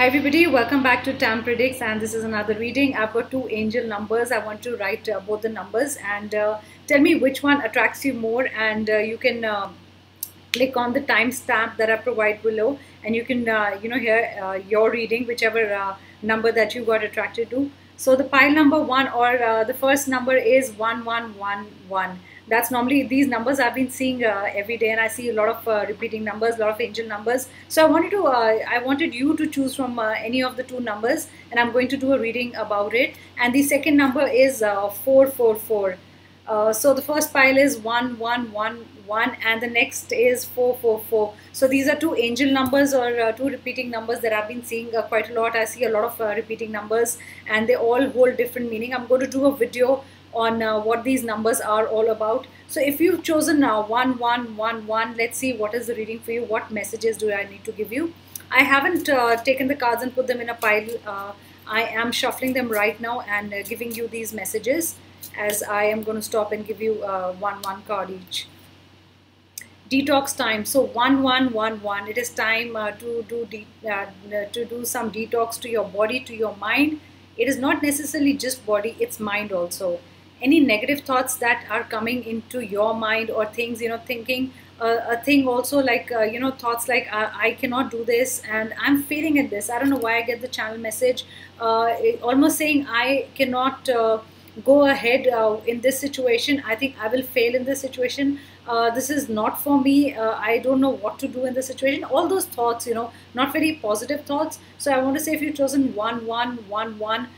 Hi everybody, welcome back to Tam Predicts, and this is another reading. I've got two angel numbers. I want to write both the numbers and tell me which one attracts you more, and you can click on the timestamp that I provide below, and you can hear your reading, whichever number that you got attracted to. So the pile number one, or the first number, is 1111. That's normally these numbers I've been seeing every day, and I see a lot of repeating numbers, a lot of angel numbers. So I wanted you to choose from any of the two numbers, and I'm going to do a reading about it. And the second number is 444. So the first pile is 1111, and the next is 444. So these are two angel numbers, or two repeating numbers that I've been seeing quite a lot. I see a lot of repeating numbers, and they all hold different meaning. I'm going to do a video on what these numbers are all about. So if you've chosen now 1111, let's see what is the reading for you. What messages do I need to give you? I haven't taken the cards and put them in a pile. I am shuffling them right now and giving you these messages, as I am going to stop and give you one card each. Detox time. So 1111, it is time to do some detox to your body, to your mind. It is not necessarily just body, it's mind also. Any negative thoughts that are coming into your mind, or things, thinking a thing also, like thoughts like I cannot do this and I'm failing at this. I don't know why I get the channel message almost saying I cannot go ahead in this situation. I think I will fail in this situation. This is not for me. I don't know what to do in this situation. All those thoughts, not very positive thoughts. So I want to say, if you've chosen 1111,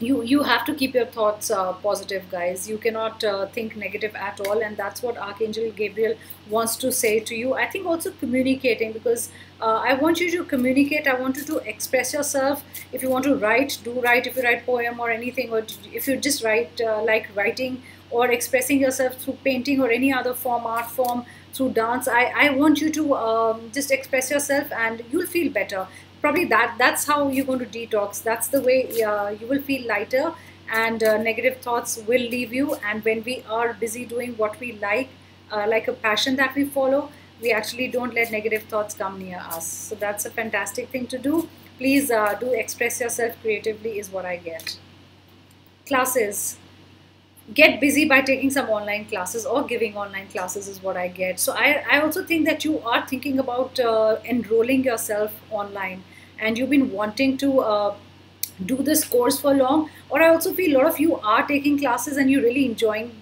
you have to keep your thoughts positive, guys. You cannot think negative at all, and that's what Archangel Gabriel wants to say to you. I think also communicating, because I want you to communicate. I want you to express yourself. If you want to write, do write. If you write poem or anything, or if you just write like writing or expressing yourself through painting or any other form, art form, through dance, I want you to just express yourself, and you'll feel better. Probably that's how you're going to detox. That's the way you will feel lighter, and negative thoughts will leave you. And when we are busy doing what we like a passion that we follow, we actually don't let negative thoughts come near us. So that's a fantastic thing to do. Please do express yourself creatively, is what I get. Classes. Get busy by taking some online classes or giving online classes, is what I get. So I also think that you are thinking about enrolling yourself online, and you've been wanting to do this course for long. Or I also feel a lot of you are taking classes and you're really enjoying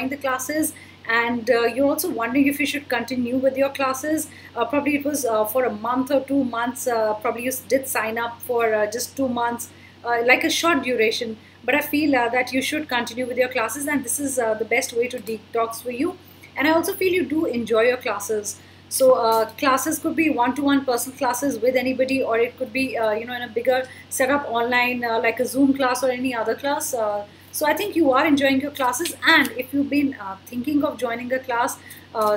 the classes, and you're also wondering if you should continue with your classes. Probably it was for a month or 2 months. Probably you did sign up for just 2 months, like a short duration. But I feel that you should continue with your classes, and this is the best way to detox for you. And I also feel you do enjoy your classes. So classes could be one-to-one personal classes with anybody, or it could be in a bigger setup online, like a Zoom class or any other class. So I think you are enjoying your classes, and if you've been thinking of joining a class,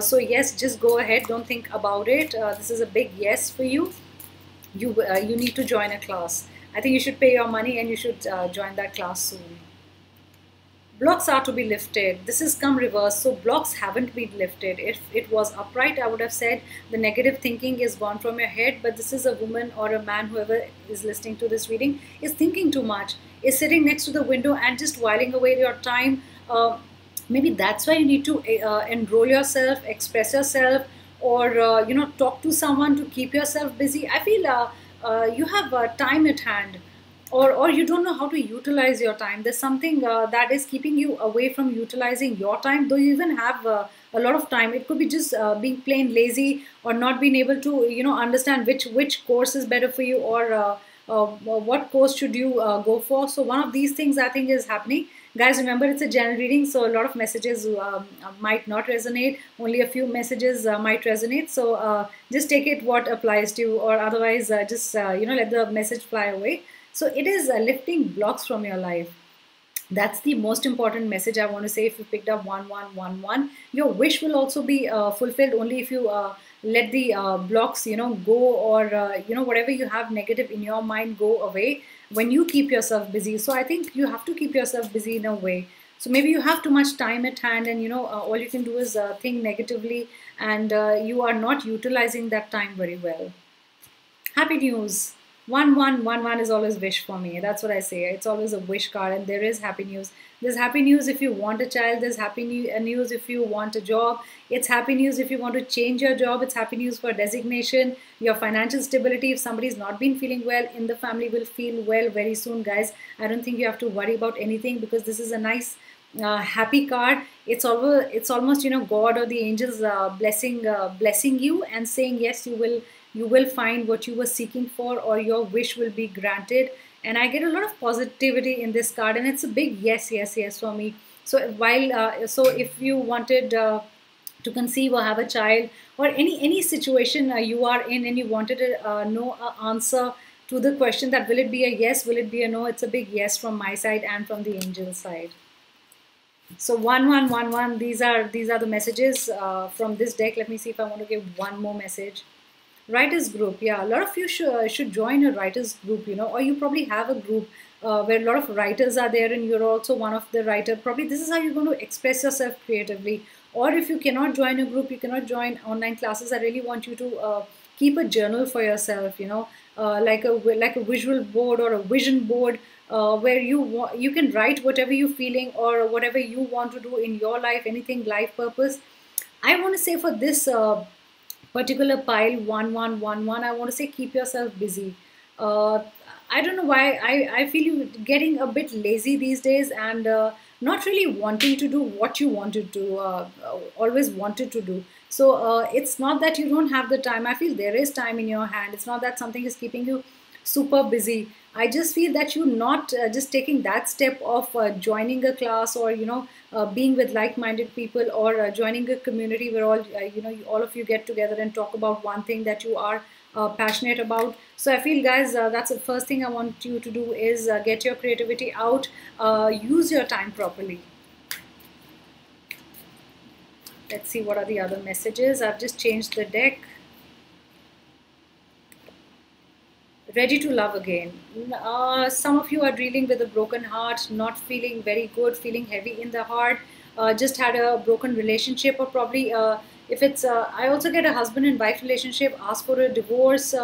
so yes, just go ahead. Don't think about it. This is a big yes for you. You need to join a class. I think you should pay your money, and you should join that class soon. Blocks are to be lifted. This is come reverse, so blocks haven't been lifted. If it was upright, I would have said the negative thinking is gone from your head. But this is a woman or a man, whoever is listening to this reading, is thinking too much, is sitting next to the window and just whiling away your time. Maybe that's why you need to enroll yourself, express yourself, or talk to someone to keep yourself busy. I feel you have time at hand, or you don't know how to utilize your time. There's something that is keeping you away from utilizing your time, though you even have a lot of time. It could be just being plain lazy, or not being able to understand which course is better for you, or what course should you go for. So one of these things I think is happening. Guys, remember, it's a general reading, so a lot of messages might not resonate. Only a few messages might resonate. So just take it what applies to you, or otherwise just let the message fly away. So it is lifting blocks from your life. That's the most important message I want to say. If you picked up 1111, your wish will also be fulfilled only if you let the blocks go, or whatever you have negative in your mind go away when you keep yourself busy. So I think you have to keep yourself busy in a way. So maybe you have too much time at hand, and all you can do is think negatively, and you are not utilizing that time very well. Happy news. 1111 is always wish for me. That's what I say. It's always a wish card, and there is happy news. There's happy news if you want a child. There's happy news if you want a job. It's happy news if you want to change your job. It's happy news for designation, your financial stability. If somebody's not been feeling well in the family, will feel well very soon, guys. I don't think you have to worry about anything, because this is a nice happy card. It's almost God or the angels blessing you and saying yes, you will find what you were seeking for, or your wish will be granted. And I get a lot of positivity in this card, and it's a big yes, yes, yes for me. So if you wanted to conceive or have a child, or any situation you are in, and you wanted to know an answer to the question, that will it be a yes, will it be a no, it's a big yes from my side and from the angel side. So 1111, these are the messages from this deck. Let me see if I want to give one more message. Writers group, yeah, a lot of you should join a writers group, or you probably have a group where a lot of writers are there, and you're also one of the writer. Probably this is how you're going to express yourself creatively. Or if you cannot join a group, you cannot join online classes, I really want you to keep a journal for yourself, like a visual board or a vision board, where you can write whatever you're feeling, or whatever you want to do in your life, anything life purpose. I want to say for this particular pile 1111, I want to say keep yourself busy. uh, I don't know why I feel you getting a bit lazy these days, and not really wanting to do what you wanted to always wanted to do. So it's not that you don't have the time. I feel there is time in your hand. It's not that something is keeping you super busy. I just feel that you're not just taking that step of joining a class, or being with like-minded people, or joining a community where all of you get together and talk about one thing that you are passionate about. So I feel, guys, that's the first thing I want you to do is get your creativity out, use your time properly. Let's see what are the other messages. I've just changed the deck. Ready to love again. Some of you are dealing with a broken heart, not feeling very good, feeling heavy in the heart, just had a broken relationship, or probably if it's I also get a husband and wife relationship, ask for a divorce,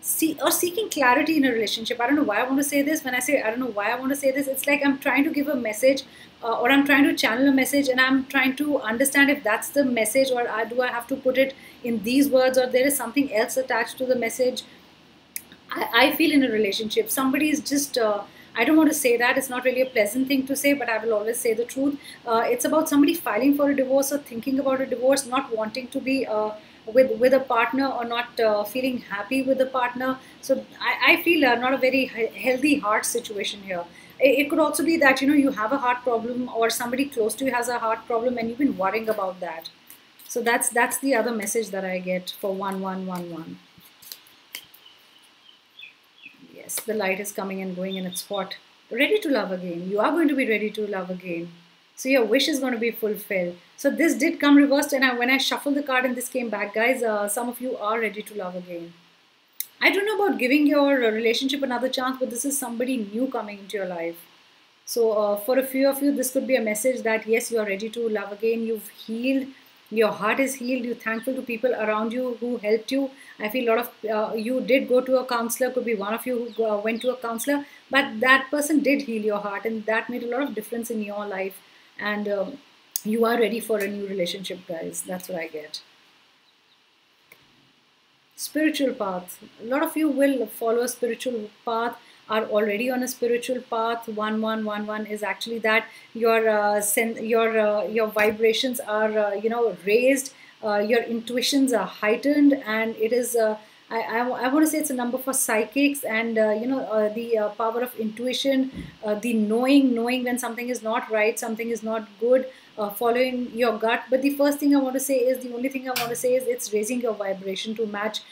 seeking clarity in a relationship. I don't know why I want to say this. When I say I don't know why I want to say this, it's like I'm trying to give a message, or I'm trying to channel a message, and I'm trying to understand if that's the message, or do I have to put it in these words, or there is something else attached to the message. I feel in a relationship, somebody is just, I don't want to say that, it's not really a pleasant thing to say, but I will always say the truth. It's about somebody filing for a divorce, or thinking about a divorce, not wanting to be with a partner, or not feeling happy with a partner. So I feel not a very healthy heart situation here. It could also be that, you have a heart problem, or somebody close to you has a heart problem, and you've been worrying about that. So that's the other message that I get for 1111. Yes, the light is coming and going, and it's hot. Ready to love again. You are going to be ready to love again. So your wish is going to be fulfilled. So this did come reversed, and when I shuffled the card and this came back, guys, some of you are ready to love again. I don't know about giving your relationship another chance, but this is somebody new coming into your life. So for a few of you, this could be a message that yes, you are ready to love again. You've healed. Your heart is healed. You're thankful to people around you who helped you. I feel a lot of you did go to a counselor. Could be one of you who went to a counselor, but that person did heal your heart, and that made a lot of difference in your life. And you are ready for a new relationship, guys. That's what I get. Spiritual path. A lot of you will follow a spiritual path, are already on a spiritual path. 1111 is actually that your vibrations are raised, your intuitions are heightened, and it is I want to say it's a number for psychics, and the power of intuition, the knowing when something is not right, something is not good, following your gut. But the first thing I want to say is, the only thing I want to say is, it's raising your vibration to match,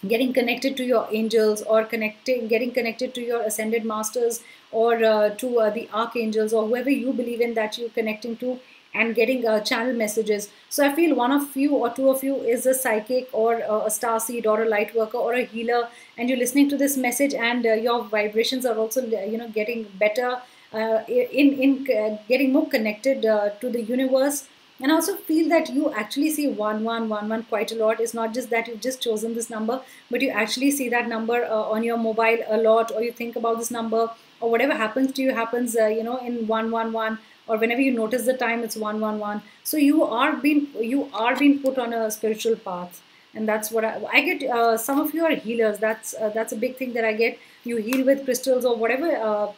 getting connected to your angels, or getting connected to your ascended masters, or to the archangels, or whoever you believe in that you're connecting to, and getting channel messages. So I feel one of you or two of you is a psychic, or a star seed, or a light worker, or a healer, and you're listening to this message, and your vibrations are also getting better, in getting more connected to the universe. And I also feel that you actually see 1111 quite a lot. It's not just that you've just chosen this number, but you actually see that number on your mobile a lot, or you think about this number, or whatever happens to you happens, in 111, or whenever you notice the time, it's 111. So you are being put on a spiritual path, and that's what I get. Some of you are healers. That's a big thing that I get. You heal with crystals or whatever.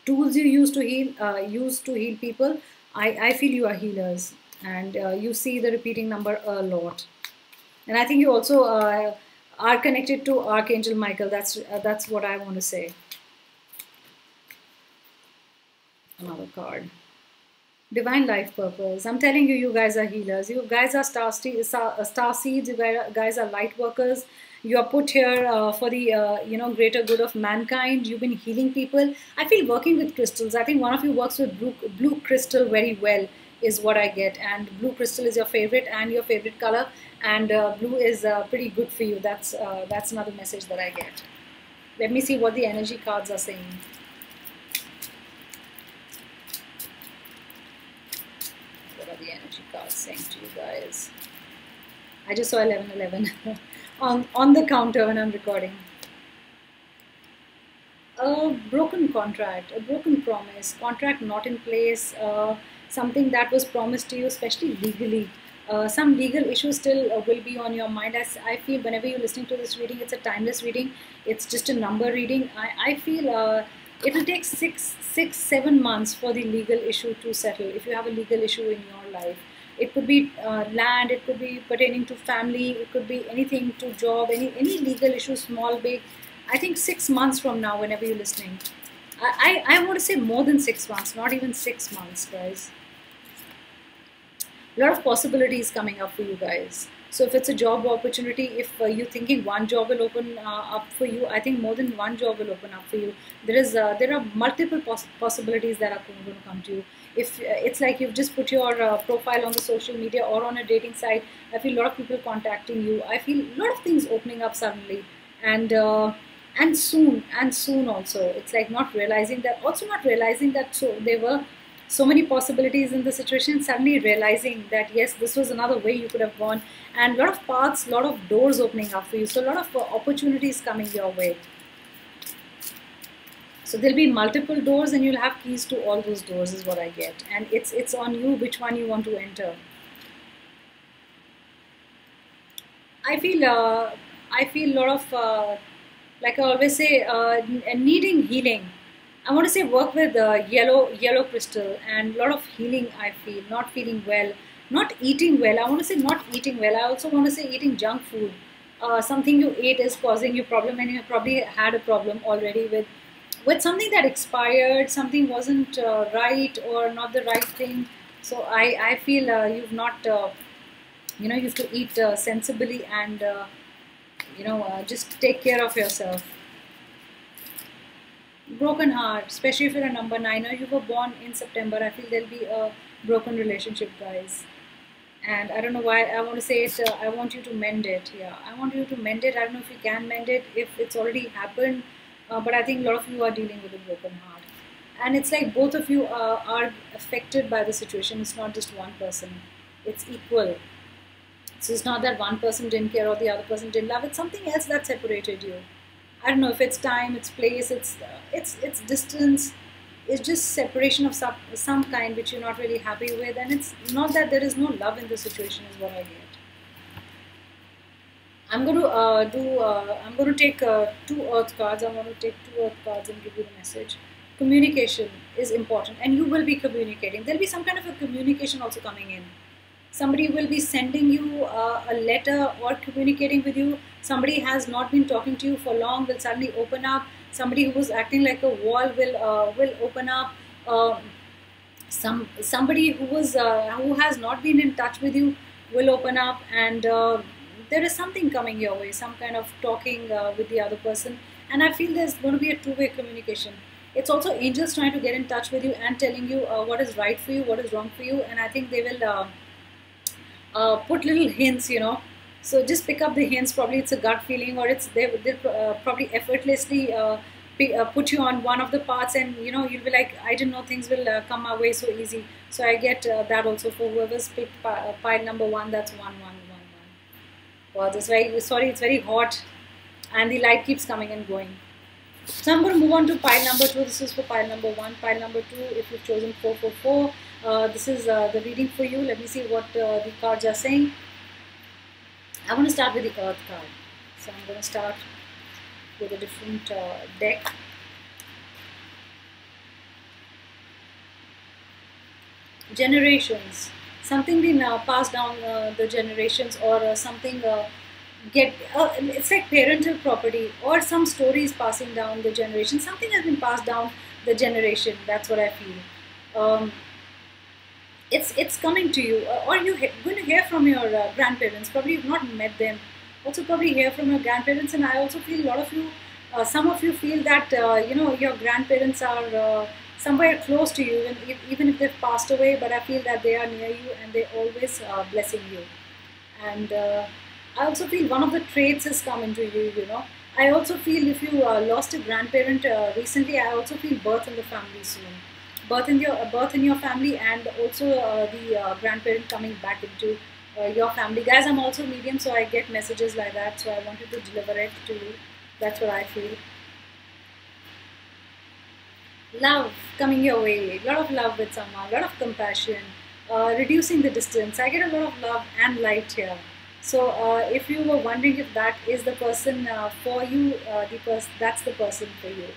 Tools you use to heal people. I feel you are healers, and you see the repeating number a lot. And I think you also are connected to Archangel Michael. That's what I want to say. Another card. Divine life purpose. I'm telling you, you guys are healers. You guys are star seeds. You guys are light workers. You are put here for the greater good of mankind. You've been healing people. I feel working with crystals. I think one of you works with blue crystal very well, is what I get. And blue crystal is your favorite and your favorite color. And blue is pretty good for you. That's another message that I get. Let me see what the energy cards are saying. The energy cards saying to you guys. I just saw 1111 on the counter when I'm recording. A broken contract, a broken promise, contract not in place, something that was promised to you, especially legally. Some legal issues still will be on your mind. As I feel whenever you're listening to this reading, it's a timeless reading. It's just a number reading. I feel it will take 7 months for the legal issue to settle. If you have a legal issue in your life, it could be land, it could be pertaining to family, it could be anything to job, any legal issue, small, big. I think 6 months from now, whenever you're listening, I want to say more than 6 months, not even 6 months, guys. A lot of possibilities coming up for you guys. So if it's a job opportunity, if you're thinking one job will open up for you, I think more than one job will open up for you. There are multiple possibilities that are going to come to you. If it's like you've just put your profile on the social media or on a dating site, I feel a lot of people contacting you. I feel a lot of things opening up suddenly, and soon also. It's like not realizing that. So there were so many possibilities in the situation, suddenly realizing that yes, this was another way you could have gone, and a lot of paths, a lot of doors opening up for you. So a lot of opportunities coming your way. So there'll be multiple doors, and you'll have keys to all those doors, is what I get. And it's on you which one you want to enter. I feel a lot of like I always say, needing healing. I want to say work with yellow crystal, and a lot of healing. I feel not feeling well, not eating well. I want to say not eating well. I also want to say eating junk food. Something you ate is causing you problem, and you probably had a problem already with something that expired. Something wasn't right or not the right thing. So I feel you've not you have to eat sensibly, and just take care of yourself. Broken heart, especially if you're a number 9 or you were born in September, I feel there'll be a broken relationship, guys. And I don't know why I want to say it. I want you to mend it. Yeah, I want you to mend it. I don't know if you can mend it, if it's already happened, but I think a lot of you are dealing with a broken heart. And it's like both of you are affected by the situation. It's not just one person. It's equal. So it's not that one person didn't care or the other person didn't love. It's something else that separated you. I don't know if it's time, it's place, it's distance. It's just separation of some kind which you're not really happy with, and it's not that there is no love in the situation, is what I get. I'm going to take 2 earth cards. I'm going to take 2 earth cards and give you the message. Communication is important, and you will be communicating. There'll be some kind of a communication also coming in. Somebody will be sending you a letter or communicating with you. Somebody has not been talking to you for long will suddenly open up. Somebody who was acting like a wall will open up. Somebody who has not been in touch with you will open up, and there is something coming your way, some kind of talking with the other person. And I feel there's going to be a two-way communication. It's also angels trying to get in touch with you and telling you what is right for you, what is wrong for you, and I think they will put little hints, So just pick up the hints. Probably it's a gut feeling, or they'll probably effortlessly put you on one of the paths, and you'll be like, I didn't know things will come my way so easy. So I get that also for whoever's picked pile number one. That's 1111. Wow, this very sorry, it's very hot, and the light keeps coming and going. So I'm going to move on to pile number 2. This is for pile number 1. Pile number 2, if you've chosen 444, this is the reading for you. Let me see what the cards are saying. I want to start with the Earth card. So I'm going to start with a different deck. Generations. Something been passed down the generations, or something it's like parental property, or some stories passing down the generation. Something has been passed down the generation. That's what I feel. It's coming to you, or you're going to hear from your grandparents. Probably you've not met them. Also probably hear from your grandparents. And I also feel a lot of you, some of you feel that your grandparents are somewhere close to you, even if they've passed away. But I feel that they are near you, and they're always blessing you. And I also feel one of the traits has come into you. I also feel if you lost a grandparent recently, I also feel birth in the family soon. Birth in your family, and also the grandparent coming back into your family. Guys, I'm also medium, so I get messages like that. So I wanted to deliver it to you. That's what I feel. Love coming your way. A lot of love with someone. A lot of compassion. Reducing the distance. I get a lot of love and light here. So if you were wondering if that is the person for you, that's the person for you,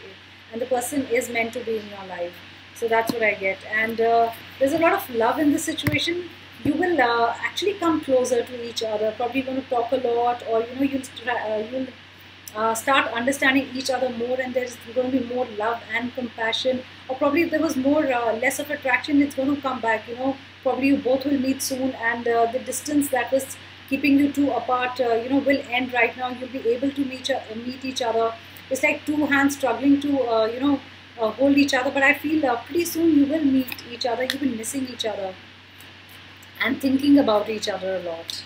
and the person is meant to be in your life. So that's what I get. And there's a lot of love in this situation. You will actually come closer to each other. Probably going to talk a lot, or you'll start understanding each other more, and there's going to be more love and compassion. Or probably if there was more less of attraction, it's going to come back. Probably you both will meet soon, and the distance that was keeping you two apart, will end right now. You'll be able to meet each other. It's like two hands struggling to, hold each other. But I feel pretty soon you will meet each other. You've been missing each other and thinking about each other a lot.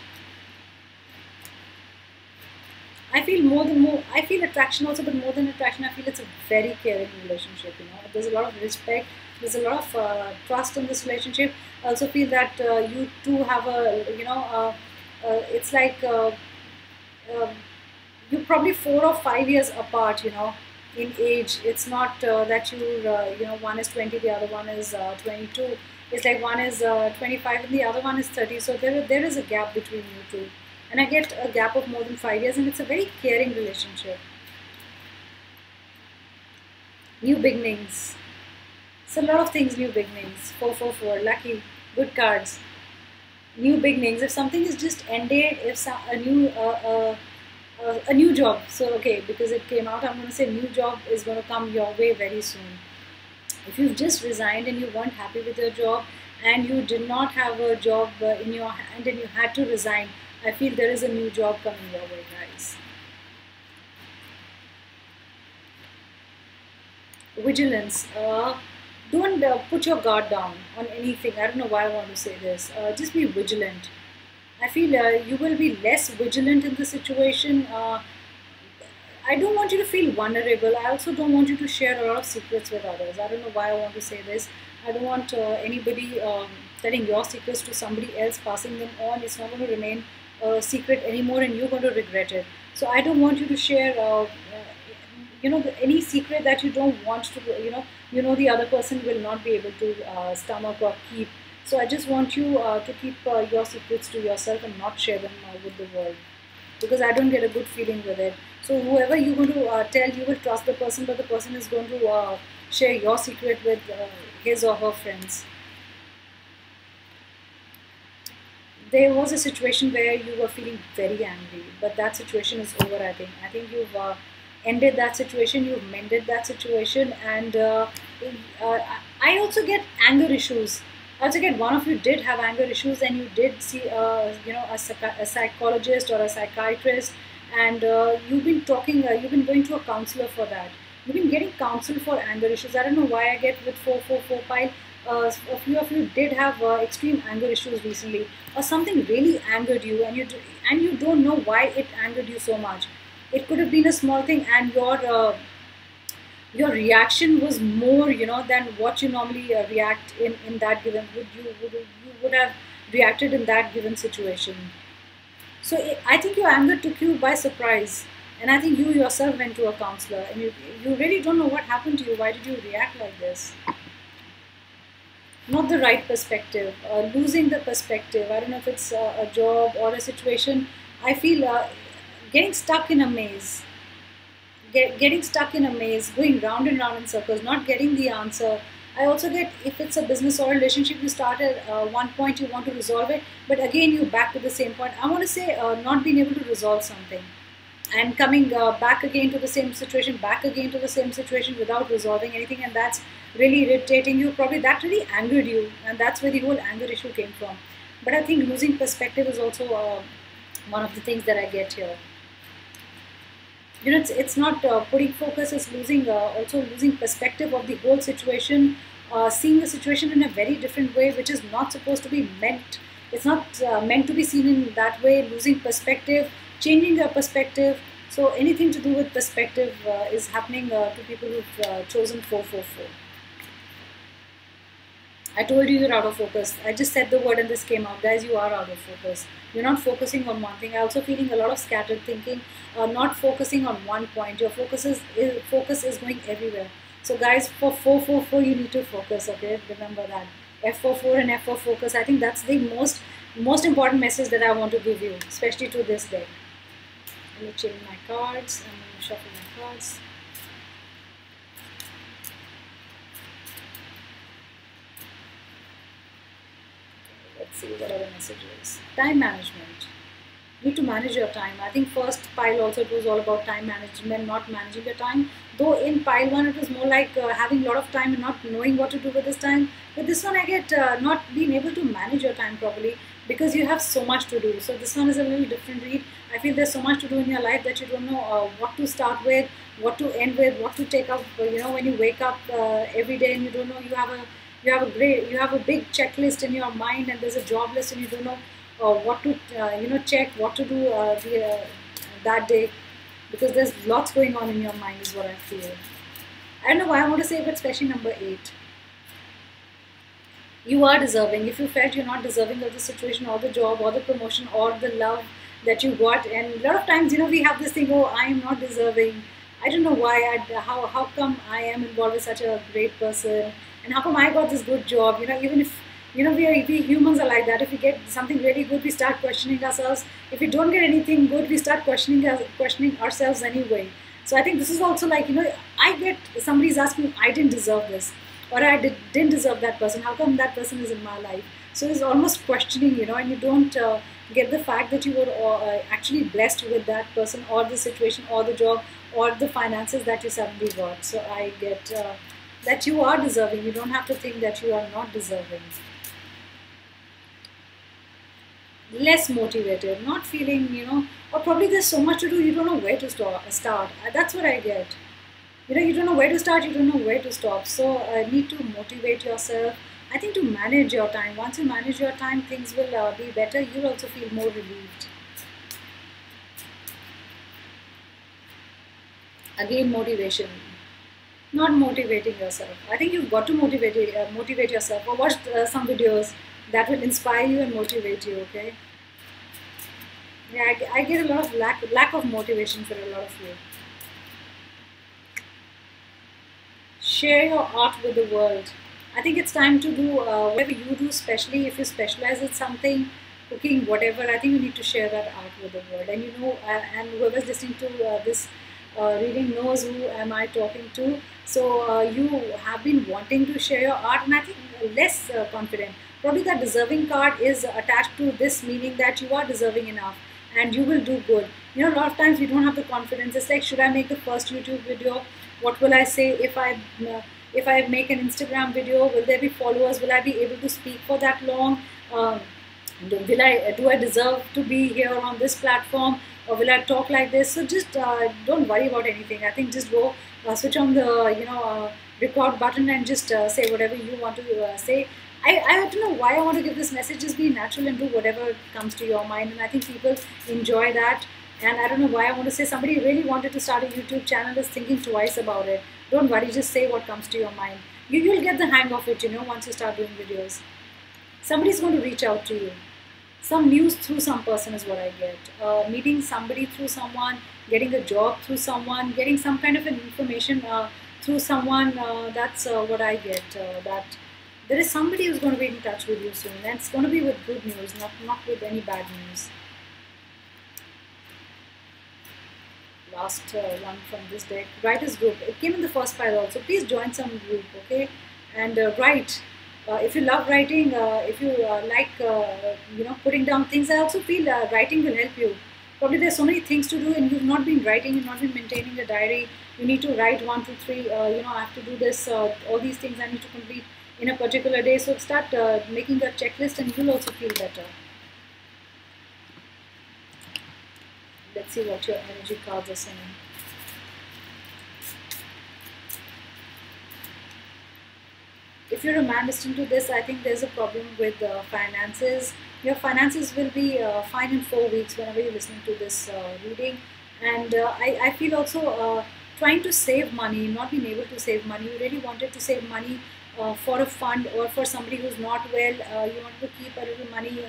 I feel I feel attraction also, but more than attraction, I feel it's a very caring relationship. There's a lot of respect. There's a lot of trust in this relationship. I also feel that you two have it's like you're probably 4 or 5 years apart, in age. It's not that one is 20, the other one is 22. It's like one is 25 and the other one is 30. So there is a gap between you two. And I get a gap of more than 5 years, and it's a very caring relationship. New beginnings. It's a lot of things, new beginnings. 444, lucky, good cards. New beginnings. If something is just ended, if a new job. So okay, because it came out, I'm going to say new job is going to come your way very soon. If you've just resigned and you weren't happy with your job, and you did not have a job in your hand, and you had to resign, I feel there is a new job coming your way, guys. Vigilance. Don't put your guard down on anything. I don't know why I want to say this. Just be vigilant. I feel you will be less vigilant in the situation. I don't want you to feel vulnerable. I also don't want you to share a lot of secrets with others. I don't know why I want to say this. I don't want anybody telling your secrets to somebody else, passing them on. It's not going to remain a secret anymore, and you're going to regret it. So I don't want you to share, any secret that you don't want to, the other person will not be able to stomach or keep. So I just want you to keep your secrets to yourself and not share them with the world, because I don't get a good feeling with it. So whoever you're going to tell, you will trust the person, but the person is going to share your secret with his or her friends. There was a situation where you were feeling very angry, but that situation is over, I think. I think you've ended that situation, you've mended that situation, and I also get anger issues. I also get one of you did have anger issues, and you did see, a psychologist or a psychiatrist, and you've been talking, you've been going to a counselor for that. You've been getting counsel for anger issues. I don't know why I get with 444 pile. A few of you did have extreme anger issues recently, or something really angered you, and you don't know why it angered you so much. It could have been a small thing, and your your reaction was more, than what you normally react in that given, you would have reacted in that given situation. So I think your anger took you by surprise, and I think you yourself went to a counselor, and you really don't know what happened to you. Why did you react like this? Not the right perspective, losing the perspective. I don't know if it's a job or a situation. I feel getting stuck in a maze, getting stuck in a maze, going round and round in circles, not getting the answer. I also get, if it's a business or relationship, you start at one point, you want to resolve it, but again you back to the same point. I want to say not being able to resolve something and coming back again to the same situation, back again to the same situation without resolving anything, and that's really irritating you. Probably that really angered you, and that's where the whole anger issue came from. But I think losing perspective is also one of the things that I get here. It's not putting focus, it's losing, also losing perspective of the whole situation, seeing the situation in a very different way, which is not supposed to be meant. It's not meant to be seen in that way. Losing perspective, changing your perspective. So anything to do with perspective is happening to people who've chosen 444. I told you you're out of focus. I just said the word and this came out. Guys, you are out of focus. You're not focusing on one thing. I'm also feeling a lot of scattered thinking, not focusing on one point. Your focus is going everywhere. So guys, for 444, you need to focus, okay? Remember that. F44 and F4 focus. I think that's the most important message that I want to give you, especially to this day. Let me change my cards. I'm going to shuffle my cards. Let's see what other messages. Time management. You need to manage your time. I think first pile also it was all about time management, not managing your time. Though in pile one it was more like having a lot of time and not knowing what to do with this time. But this one I get not being able to manage your time properly because you have so much to do. So this one is a little different read. I feel there's so much to do in your life that you don't know what to start with, what to end with, what to take up. When you wake up every day and you don't know, you have a big checklist in your mind, and there's a job list, and you don't know what to check, what to do that day, because there's lots going on in your mind is what I feel. I don't know why I want to say, but especially number 8. You are deserving. If you felt you're not deserving of the situation or the job or the promotion or the love that you got, and a lot of times we have this thing, oh, I am not deserving. I don't know why. How come I am involved with such a great person, and how come I got this good job? Even if we humans are like that. If we get something really good, we start questioning ourselves. If we don't get anything good, we start questioning ourselves anyway. So I think this is also like, I get somebody's asking, I didn't deserve this, or I didn't deserve that person. How come that person is in my life? So it's almost questioning, and you don't get the fact that you were actually blessed with that person or the situation or the job or the finances that you suddenly got. So I get that you are deserving. You don't have to think that you are not deserving. Less motivated, not feeling, or probably there's so much to do, you don't know where to start. That's what I get. You don't know where to start, you don't know where to stop. So need to motivate yourself. I think to manage your time. Once you manage your time, things will be better. You'll also feel more relieved. Again, motivation. Not motivating yourself. I think you've got to motivate yourself, or watch some videos that will inspire you and motivate you, okay? Yeah, I get a lot of lack of motivation for a lot of you. Share your art with the world. I think it's time to do whatever you do, especially if you specialize in something, cooking, whatever. I think you need to share that art with the world. And and whoever's listening to this reading knows who am I talking to. So you have been wanting to share your art, and I think less confident. Probably that deserving card is attached to this, meaning that you are deserving enough and you will do good. A lot of times we don't have the confidence. It's like, should I make the first YouTube video? What will I say if I make an Instagram video? Will there be followers? Will I be able to speak for that long? Do I deserve to be here on this platform, or will I talk like this? So just don't worry about anything. I think just go switch on the record button and just say whatever you want to say. I don't know why I want to give this message. Just be natural and do whatever comes to your mind, and I think people enjoy that. And I don't know why I want to say somebody really wanted to start a YouTube channel is thinking twice about it. Don't worry, just say what comes to your mind. You'll get the hang of it, once you start doing videos. Somebody's going to reach out to you. Some news through some person is what I get. Meeting somebody through someone, getting a job through someone, getting some kind of an information through someone. That's what I get. That there is somebody who's going to be in touch with you soon, and it's going to be with good news, not with any bad news. Last one from this deck, writers group. It came in the first pile also. Please join some group, okay? And write. If you love writing, if you like, putting down things, I also feel writing will help you. Probably there's so many things to do, and you've not been writing, you've not been maintaining a diary. You need to write 1, 2, 3. I have to do this. All these things I need to complete in a particular day. So start making a checklist, and you'll also feel better. Let's see what your energy cards are saying. If you're a man listening to this, I think there's a problem with finances. Your finances will be fine in 4 weeks whenever you're listening to this reading. And I feel also trying to save money, not being able to save money. You really wanted to save money for a fund or for somebody who's not well. You wanted to keep a little money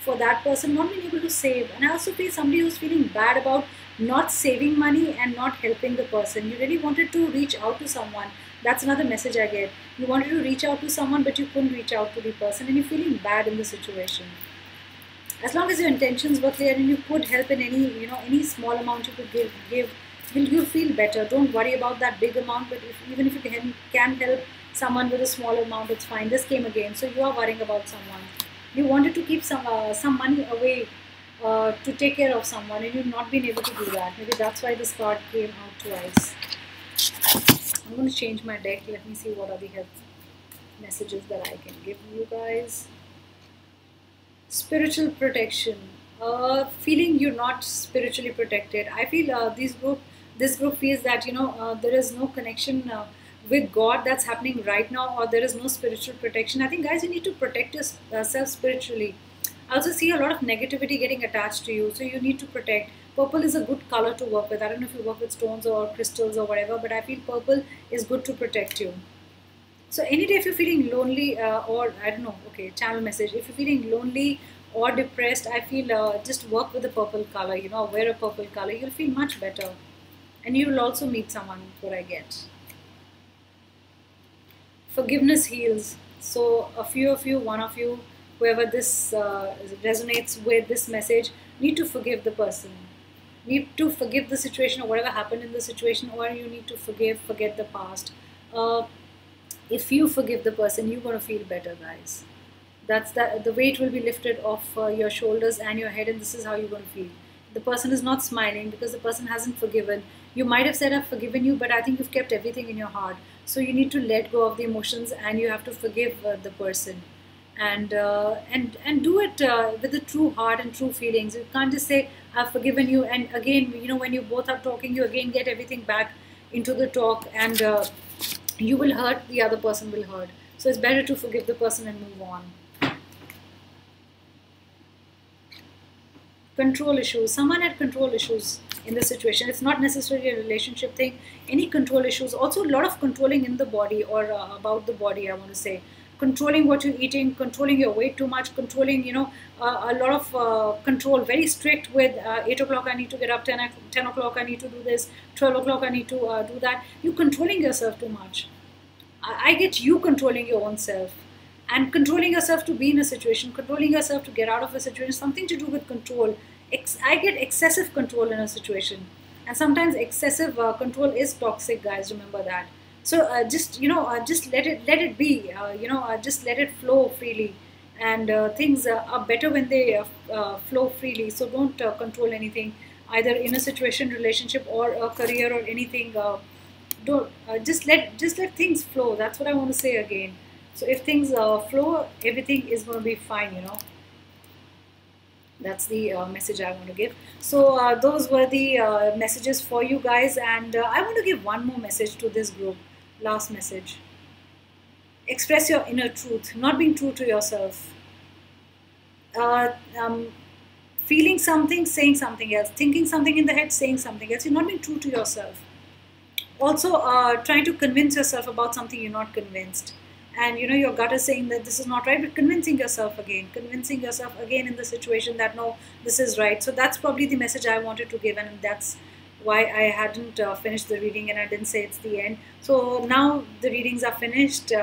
for that person, not being able to save. And I also feel somebody who's feeling bad about not saving money and not helping the person. You really wanted to reach out to someone. That's another message I get. You wanted to reach out to someone, but you couldn't reach out to the person, and you're feeling bad in the situation. As long as your intentions were clear and you could help in any small amount you could give, you'll feel better. Don't worry about that big amount, but even if you can help someone with a small amount, it's fine. This came again, so you are worrying about someone. You wanted to keep some money away to take care of someone, and you've not been able to do that. Maybe that's why this card came out twice. I'm going to change my deck. Let me see what are the health messages that I can give you guys. Spiritual protection. Feeling you're not spiritually protected. I feel this group feels that there is no connection with God that's happening right now, or there is no spiritual protection. I think, guys, you need to protect yourself spiritually. I also see a lot of negativity getting attached to you, so you need to protect. Purple is a good color to work with. I don't know if you work with stones or crystals or whatever, but I feel purple is good to protect you. So any day if you're feeling lonely or I don't know, okay, channel message. If you're feeling lonely or depressed, I feel just work with the purple color. Wear a purple color. You'll feel much better, and you will also meet someone. What I get. Forgiveness heals. So a few of you, one of you, whoever this resonates with this message, need to forgive the person. Need to forgive the situation or whatever happened in the situation, or you need to forget the past. If you forgive the person, you're going to feel better, guys. That's the weight will be lifted off your shoulders and your head, and this is how you're going to feel. The person is not smiling because the person hasn't forgiven. You might have said, I've forgiven you, but I think you've kept everything in your heart. So you need to let go of the emotions, and you have to forgive the person. And do it with a true heart and true feelings. You can't just say, I've forgiven you, and again, when you both are talking, you again get everything back into the talk, and you will hurt, the other person will hurt. So it's better to forgive the person and move on. Control issues. Someone had control issues in the situation. It's not necessarily a relationship thing. Any control issues. Also a lot of controlling in the body, or about the body, I want to say. Controlling what you're eating, controlling your weight too much, controlling, a lot of control, very strict with 8 o'clock I need to get up, 10 o'clock I need to do this, 12 o'clock I need to do that. You're controlling yourself too much. I get you controlling your own self, and controlling yourself to be in a situation, controlling yourself to get out of a situation, something to do with control. I get excessive control in a situation, and sometimes excessive control is toxic, guys, remember that. So just let it be. Just let it flow freely, and things are better when they flow freely. So don't control anything, either in a situation, relationship, or a career, or anything. Don't just let things flow. That's what I want to say again. So if things flow, everything is going to be fine. That's the message I want to give. So those were the messages for you guys, and I want to give one more message to this group. Last message. Express your inner truth, not being true to yourself. feeling something, saying something else, thinking something in the head, saying something else. You're not being true to yourself. Also, trying to convince yourself about something you're not convinced. And you know, your gut is saying that this is not right, but convincing yourself again in the situation that no, this is right. So that's probably the message I wanted to give, and that's why I hadn't finished the reading and I didn't say it's the end. So now the readings are finished.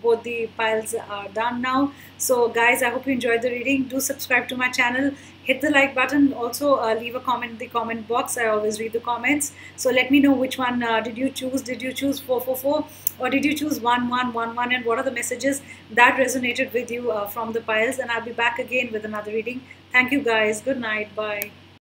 Both the piles are done now. So guys, I hope you enjoyed the reading. Do subscribe to my channel. Hit the like button. Also leave a comment in the comment box. I always read the comments. So let me know which one did you choose. Did you choose 444 or did you choose 1111? And what are the messages that resonated with you from the piles? And I'll be back again with another reading. Thank you guys. Good night. Bye.